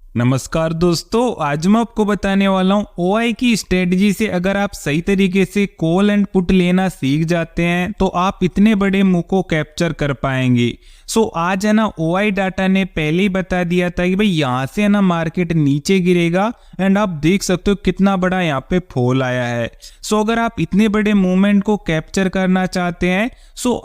नमस्कार दोस्तों, आज मैं आपको बताने वाला हूँ ओआई की स्ट्रेटजी से अगर आप सही तरीके से कॉल एंड पुट लेना सीख जाते हैं तो आप इतने बड़े मुंह को कैप्चर कर पाएंगे। आज है ना ओआई डाटा ने पहले ही बता दिया था कि भाई यहाँ से है ना मार्केट नीचे गिरेगा एंड आप देख सकते हो कितना बड़ा यहाँ पे फॉल आया है। अगर आप इतने बड़े मूवमेंट को कैप्चर करना चाहते हैं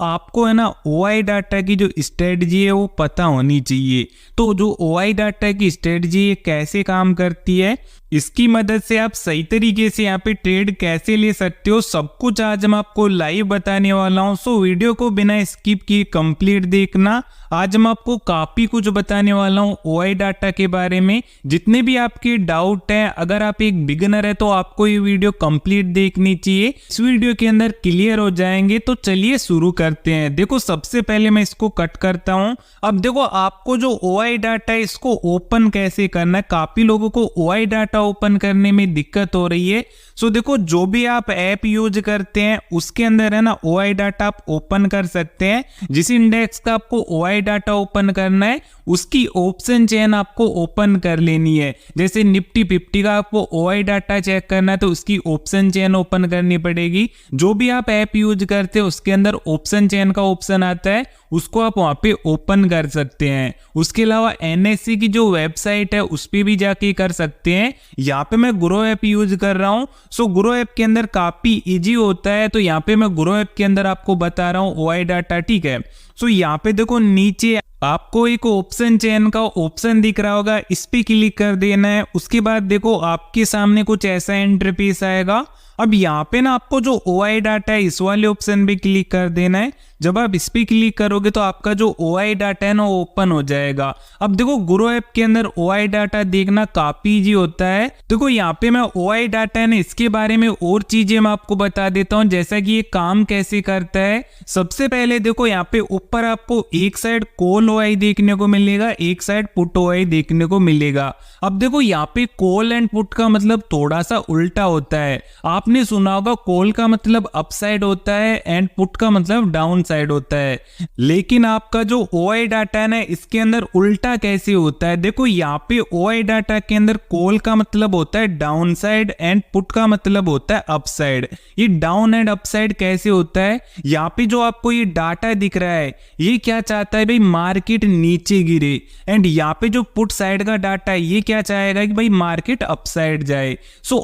आपको है ना ओआई डाटा की जो स्ट्रेटजी है वो पता होनी चाहिए। तो जो ओआई डाटा की स्ट्रेटजी ये कैसे काम करती है, इसकी मदद से आप सही तरीके से यहाँ पे ट्रेड कैसे ले सकते हो, सब कुछ आज मैं आपको लाइव बताने वाला हूँ। वीडियो को बिना स्किप किए कंप्लीट देखना। आज मैं आपको काफी कुछ बताने वाला हूँ ओआई डाटा के बारे में। जितने भी आपके डाउट हैं, अगर आप एक बिगिनर है तो आपको ये वीडियो कंप्लीट देखनी चाहिए। इस वीडियो के अंदर क्लियर हो जाएंगे। तो चलिए शुरू करते हैं। देखो, सबसे पहले मैं इसको कट करता हूँ। अब देखो, आपको जो ओआई डाटा है इसको ओपन कैसे करना है। काफी लोगों को ओआई डाटा ओपन करने में दिक्कत हो रही है। देखो, जो भी आप ऐप यूज करते हैं उसके अंदर है ना ओआई डाटा आप ओपन कर सकते हैं। जिस इंडेक्स का आपको ओआई डाटा ओपन करना है उसकी ऑप्शन चेन आपको ओपन कर लेनी है। जैसे निफ्टी 50 का आपको ओआई डाटा चेक करना है तो उसकी ऑप्शन चेन ओपन करनी पड़ेगी। जो भी आप ऐप यूज करते हैं उसके अंदर ऑप्शन चेन का ऑप्शन आता है, उसको आप वहां पे ओपन कर सकते हैं। उसके अलावा एनएससी की जो वेबसाइट है उस पर भी जाके कर सकते हैं। यहाँ पे मैं ग्रो ऐप यूज कर रहा हूँ। ग्रो ऐप के अंदर काफी इजी होता है। तो यहाँ पे मैं ग्रो ऐप के अंदर आपको बता रहा हूँ ओआई डाटा, ठीक है। यहाँ पे देखो, नीचे आपको एक ऑप्शन चेन का ऑप्शन दिख रहा होगा, इस पे क्लिक कर देना है। उसके बाद देखो आपके सामने कुछ ऐसा इंटरफेस आएगा। अब यहाँ पे ना आपको जो ओआई डाटा है इस वाले ऑप्शन पे क्लिक कर देना है। जब आप इस पे क्लिक करोगे तो आपका जो ओआई डाटा है ना ओपन हो जाएगा। अब देखो, ग्रो ऐप के अंदर ओआई डाटा देखना काफी इजी होता है। देखो, यहाँ पे मैं ओआई डाटा है ना इसके बारे में और चीजें मैं आपको बता देता हूँ, जैसा कि ये काम कैसे करता है। सबसे पहले देखो, यहाँ पे ऊपर आपको एक साइड कॉल ओआई देखने को मिलेगा, एक साइड पुट ओआई देखने को मिलेगा। अब देखो, यहाँ पे कॉल एंड पुट का मतलब थोड़ा सा उल्टा होता है। आपने सुना होगा कॉल का मतलब अपसाइड होता है एंड पुट का मतलब डाउन साइड होता है। लेकिन आपका जो ओआई डाटा है ना इसके अंदर उल्टा कैसे होता है। देखो, यहाँ पे ओआई डाटा के अंदर कॉल का मतलब होता है डाउन साइड एंड पुट का मतलब होता है अपसाइड। ये डाउन एंड अपसाइड कैसे होता है, यहाँ पे जो आपको ये डाटा दिख रहा है ये क्या चाहता है भाई, मार्केट नीचे गिरे। एंड यहाँ पे जो पुट साइड का डाटा है ये क्या चाहेगा कि भाई मार्केट अपसाइड जाए।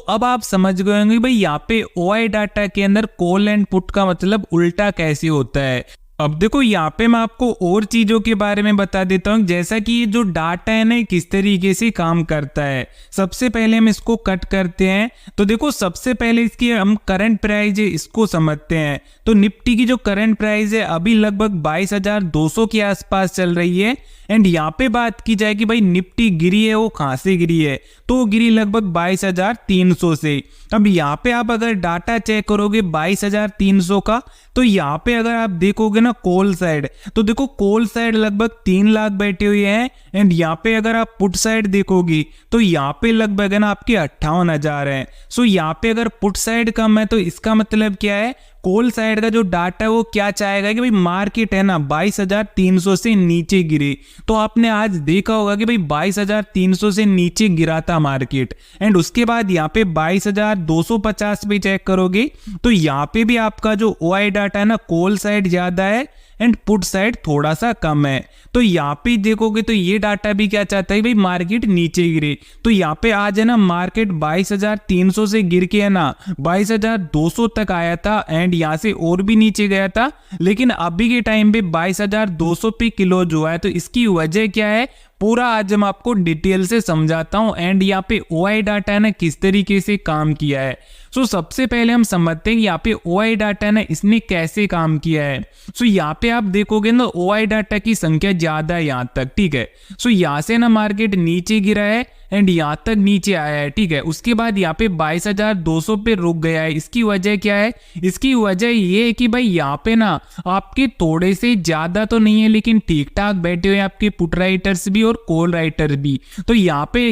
अब आप समझ गए होंगे भाई यहाँ पे ओआई डाटा के अंदर कॉल एंड पुट का मतलब उल्टा कैसे होता है। अब देखो, यहाँ पे मैं आपको और चीजों के बारे में बता देता हूँ, जैसा कि ये जो डाटा है ना किस तरीके से काम करता है। सबसे पहले हम इसको कट करते हैं। तो देखो, सबसे पहले इसकी हम करंट प्राइस है इसको समझते हैं। तो निफ्टी की जो करंट प्राइस है अभी लगभग 22,200 के आसपास चल रही है। एंड यहाँ पे बात की जाए कि भाई निफ्टी गिरी है, वो कहां से गिरी है, तो गिरी लगभग 22,300 से। अब यहाँ पे आप अगर डाटा चेक करोगे 22,300 का, तो यहाँ पे अगर आप देखोगे ना कॉल साइड, तो देखो कॉल साइड लगभग 3 लाख बैठे हुए हैं। एंड यहाँ पे अगर आप पुट साइड देखोगी तो यहाँ पे लगभग है ना आपके 58,000 है। यहाँ पे अगर पुट साइड कम है तो इसका मतलब क्या है, कॉल साइड का जो डाटा है वो क्या चाहेगा कि भाई मार्केट है ना 22,300 से नीचे गिरे। तो आपने आज देखा होगा कि भाई 22,300 से नीचे गिरा था मार्केट। एंड उसके बाद यहाँ पे 22,250 पे चेक करोगे तो यहाँ पे भी आपका जो ओआई डाटा है ना कॉल साइड ज्यादा है एंड पुट साइड थोड़ा सा कम है। तो यहाँ पे देखोगे तो ये डाटा भी क्या चाहता है भाई मार्केट नीचे गिरे। तो यहाँ पे आज है ना मार्केट 22,300 से गिर के है ना 22,200 तक आया था एंड यहाँ से और भी नीचे गया था। लेकिन अभी के टाइम पे 22,200 पे किलो जो है, तो इसकी वजह क्या है पूरा आज हम आपको डिटेल से समझाता हूं। एंड यहाँ पे ओआई डाटा है ना किस तरीके से काम किया है। सबसे पहले हम समझते हैं कि यहाँ पे ओआई डाटा है ना इसने कैसे काम किया है। यहाँ पे आप देखोगे ना ओआई डाटा की संख्या ज्यादा है यहाँ तक, ठीक है। यहाँ से ना मार्केट नीचे गिरा है एंड यहाँ तक नीचे आया है, ठीक है। उसके बाद यहाँ पे 22,200 पे रुक गया है। इसकी वजह क्या है? इसकी वजह ये है कि भाई यहाँ पे ना आपके थोड़े से ज्यादा तो नहीं है लेकिन ठीक ठाक बैठे हुए आपके पुट राइटर्स भी और कॉल राइटर भी, तो यहाँ पे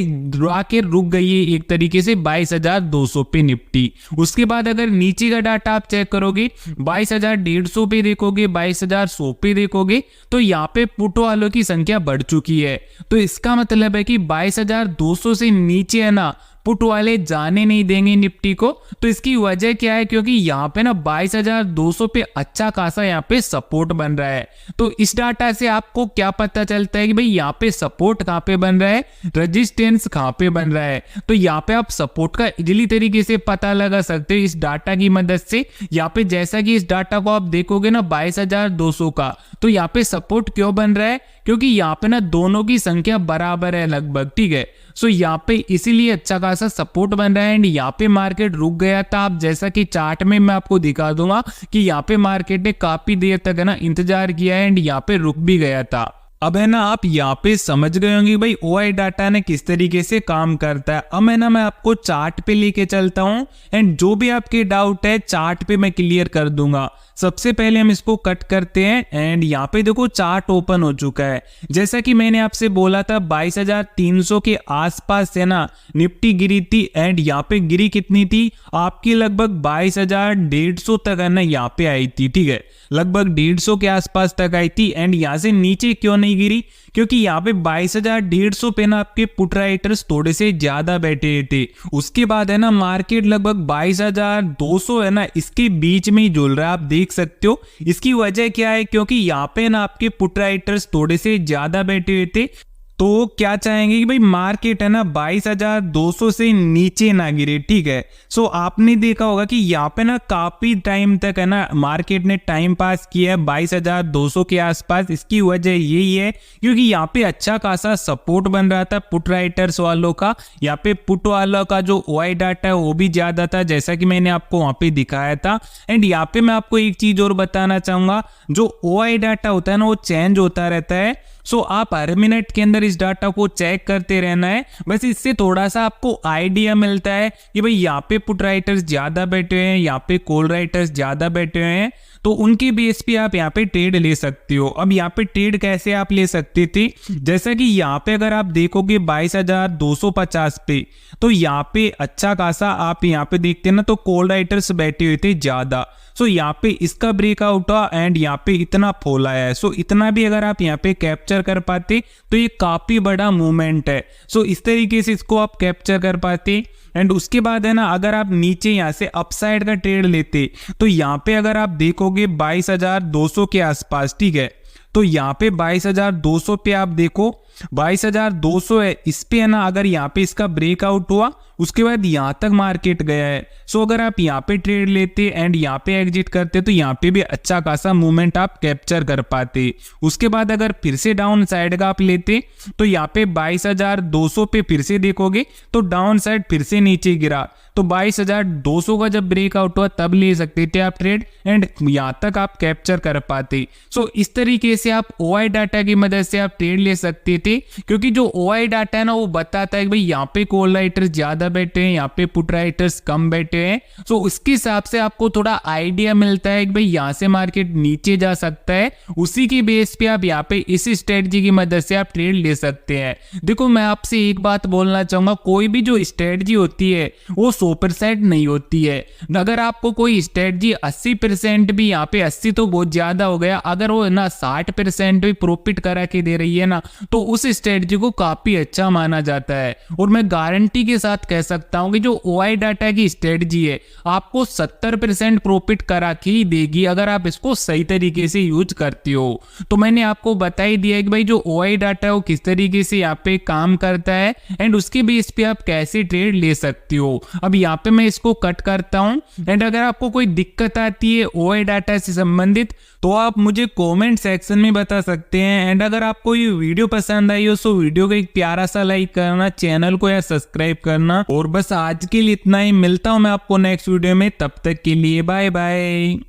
आके रुक गई है एक तरीके से 22,200 पे निफ्टी। उसके बाद अगर नीचे का डाटा आप चेक करोगे 22,150 पे देखोगे, 22,100 पे देखोगे, तो यहाँ पे पुट वालों की संख्या बढ़ चुकी है। तो इसका मतलब है कि 22,200 से नीचे है ना पुट वाले जाने नहीं देंगे निफ्टी को। तो इसकी वजह क्या है? क्योंकि यहाँ पे ना 22,200 पे अच्छा खासा यहाँ पे सपोर्ट बन रहा है। तो इस डाटा से आपको क्या पता चलता है कि भाई यहाँ पे सपोर्ट कहाँ पे बन रहा है, रेजिस्टेंस कहाँ पे बन रहा है। तो यहाँ पे आप सपोर्ट का इजीली तरीके से पता लगा सकते हो इस डाटा की मदद से। यहाँ पे जैसा कि इस डाटा को आप देखोगे ना 22,200 का, तो यहाँ पे सपोर्ट क्यों बन रहा है? क्योंकि यहाँ पे ना दोनों की संख्या बराबर है लगभग, ठीक है। सो यहाँ पे इसीलिए अच्छा खासा सपोर्ट बन रहा है एंड यहाँ पे मार्केट रुक गया था। आप जैसा कि चार्ट में मैं आपको दिखा दूंगा कि यहाँ पे मार्केट ने काफी देर तक है ना इंतजार किया है एंड यहाँ पे रुक भी गया था। अब है ना आप यहाँ पे समझ गए होंगे भाई ओआई डाटा ने किस तरीके से काम करता है। अब है ना मैं आपको चार्ट पे लेके चलता हूँ एंड जो भी आपके डाउट है चार्ट पे मैं क्लियर कर दूंगा। सबसे पहले हम इसको कट करते हैं एंड यहाँ पे देखो चार्ट ओपन हो चुका है। जैसा कि मैंने आपसे बोला था 22,300 के आसपास है ना निफ्टी गिरी थी एंड यहाँ पे गिरी कितनी थी आपकी? लगभग 22,150 तक है ना यहाँ पे आई थी, ठीक है। लगभग 150 के आसपास तक आई थी एंड यहाँ से नीचे क्यों नहीं गिरी? क्योंकि यहाँ पे 22,150 पे ना आपके पुट राइटर्स थोड़े से ज्यादा बैठे थे। उसके बाद है ना मार्केट लगभग 22,200 है ना इसके बीच में ही झूल रहा है, आप देख सकते हो। इसकी वजह क्या है? क्योंकि यहाँ पे ना आपके पुट राइटर्स थोड़े से ज्यादा बैठे हुए थे। तो क्या चाहेंगे कि भाई मार्केट है ना 22,200 से नीचे ना गिरे, ठीक है। सो आपने देखा होगा कि यहाँ पे ना काफी टाइम तक है ना मार्केट ने टाइम पास किया है 22,200 के आसपास। इसकी वजह यही है क्योंकि यहाँ पे अच्छा खासा सपोर्ट बन रहा था पुट राइटर्स वालों का। यहाँ पे पुट वालों का जो ओआई डाटा है वो भी ज्यादा था जैसा कि मैंने आपको वहां पे दिखाया था। एंड यहाँ पे मैं आपको एक चीज और बताना चाहूंगा, जो ओआई डाटा होता है ना वो चेंज होता रहता है। सो आप हर मिनट के अंदर इस डाटा को चेक करते रहना है। बस इससे थोड़ा सा आपको आइडिया मिलता है कि भाई यहाँ पे पुट राइटर्स ज्यादा बैठे हुए हैं, यहाँ पे कॉल राइटर्स ज्यादा बैठे हुए हैं, तो उनके बेस पे आप यहाँ पे ट्रेड ले सकते हो। अब यहाँ पे ट्रेड कैसे आप ले सकते थे? जैसा कि यहाँ पे अगर आप देखोगे 22,250 पे, तो यहाँ पे अच्छा खासा आप यहाँ पे देखते हैं ना तो कॉल राइटर्स बैठे हुए थे ज्यादा। सो यहाँ पे इसका ब्रेकआउट हुआ एंड यहाँ पे इतना फॉल आया है। सो इतना भी अगर आप यहाँ पे कैप्चर कर पाते तो ये काफी बड़ा मूवमेंट है। सो इस तरीके से इसको आप कैप्चर कर पाते। एंड उसके बाद है ना अगर आप नीचे यहाँ से अपसाइड का ट्रेड लेते तो यहाँ पे अगर आप देखोगे 22,200 के आसपास, ठीक है। तो यहाँ पे 22,200 पे आप देखो 22,200 है, इस पे है ना अगर यहाँ पे इसका ब्रेकआउट हुआ उसके बाद यहाँ तक मार्केट गया है। सो अगर आप यहाँ पे ट्रेड लेते एंड यहाँ पे एग्जिट करते तो यहाँ पे भी अच्छा खासा मूवमेंट आप कैप्चर कर पाते। उसके बाद अगर फिर से डाउन साइड का आप लेते तो यहाँ पे 22,200 पे फिर से देखोगे तो डाउन साइड फिर से नीचे गिरा, तो 22,200 का जब ब्रेकआउट हुआ तब ले सकते थे आप ट्रेड एंड यहाँ तक आप कैप्चर कर पाते। सो इस तरीके से आप ओआई डाटा की मदद से आप ट्रेड ले सकते थे, क्योंकि जो ओआई डाटा है ना वो बताता है कि भाई यहाँ पे कॉल राइटर्स ज्यादा बैठे हैं, यहाँ पे पुट राइटर्स कम बैठे हैं। सो उसके हिसाब से आपको थोड़ा आइडिया मिलता है कि भाई यहाँ से मार्केट नीचे जा सकता है। उसी की बेस पे आप यहाँ पे इस स्ट्रेटजी की मदद से आप ट्रेड ले सकते हैं। देखो मैं आपसे एक बात बोलना चाहूंगा, कोई भी जो स्ट्रेटजी होती है वो 100% नहीं होती है। अगर आपको कोई स्ट्रेटजी 80% भी, यहाँ पे 80 तो बहुत ज्यादा हो गया, अगर वो ना 60% भी प्रॉफिट करा के दे रही है ना तो उस स्ट्रेटजी को काफी अच्छा माना जाता है। और मैं गारंटी के साथ कह सकता हूं कि जो ओआई डाटा की स्ट्रेटजी है आपको 70% प्रॉफिट करा के ही देगी अगर आप इसको सही तरीके से यूज करते हो। तो मैंने आपको बता ही दिया कि भाई जो ओआई डाटा है वो किस तरीके से यहाँ पे काम करता है एंड उसके बेस पे आप कैसे ट्रेड ले सकते हो। अब यहाँ पे मैं इसको कट करता हूं एंड अगर आपको कोई दिक्कत आती है ओआई डाटा से संबंधित तो आप मुझे कमेंट सेक्शन में बता सकते हैं। एंड अगर आपको ये वीडियो पसंद आई हो तो वीडियो को एक प्यारा सा लाइक करना, चैनल को या सब्सक्राइब करना। और बस आज के लिए इतना ही, मिलता हूं मैं आपको नेक्स्ट वीडियो में, तब तक के लिए बाय बाय।